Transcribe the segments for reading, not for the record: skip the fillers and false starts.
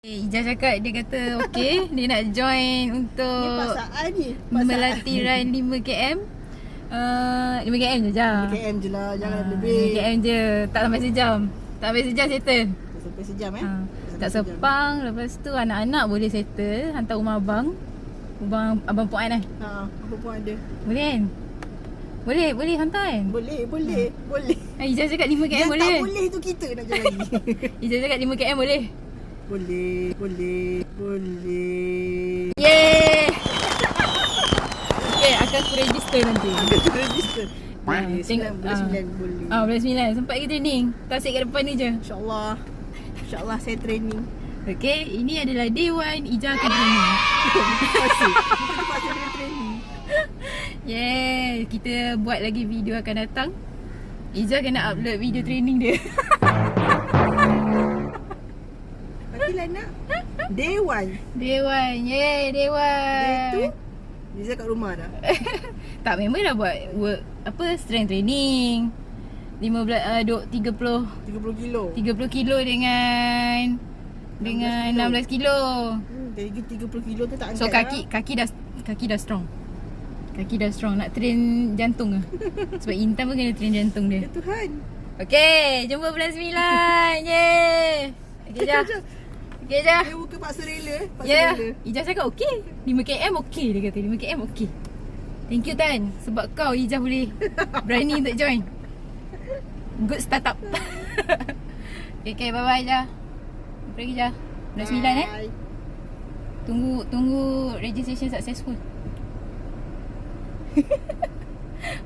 Ijaz cakap dia kata okey, dia nak join untuk Ni pasaan ni. melatih run 5km. 5km je jam. 5km je lah, jangan lebih. 5km je, tak sampai sejam. Tak sampai sejam settle. Tak sampai sejam Tak sepang, lepas tu anak-anak boleh settle, hantar rumah abang. Abang Puan kan? Apa pun ada. Boleh kan? Boleh hantar kan? Boleh. Ijaz cakap 5km Yang boleh. tak boleh tu kita nak jalan lagi. Ijaz cakap 5km boleh. Boleh. Yeay! Okay, akan aku register nanti. Register. Boleh. 9 boleh. Bulan 9. Sempat lagi training. Tasik kat depan ni je. InsyaAllah saya training. Okay, ini adalah day 1 Ijaz akan training. Pasal dia training. Yeay, kita buat lagi video akan datang. Ijaz kena upload video training dia. Bagilah nak. Day 1. Day 1. Yeay, day 1. Day 2. Liza kat rumah dah. Tak, memang dah buat work strength training. 30 kilo. kilo dengan 16 kilo. Dari 30 kilo tu tak angkat. So kaki dah strong. Kaki dah strong. Nak train jantung ke? Sebab Intan pun kena train jantung dia. Ya Tuhan. Okay, jumpa bulan 9. Yeay. Okay Jah. Okay Jah. Dia muka paksa rela. Ya, Ijaz cakap okey. 5km okey, dia kata 5km okey. Thank you Tan, sebab kau Ijaz boleh berani untuk join. Good startup. Okay, bye-bye Jah. Pergi Jah. Bulan 9 Tunggu registration successful.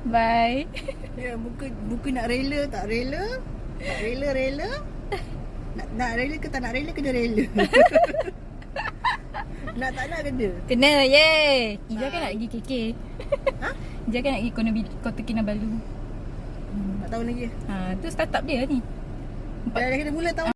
Bye. Ya, muka nak rela, tak rela. Tak rela. Nak rela ke tak nak rela, kena rela. Nak tak nak kena. Kena, yeay. Ijaz kan nak pergi KK. Ijaz kan nak pergi Kota Kinabalu. Tak tahu lagi. Tu startup dia ni. Dah kena mula tahun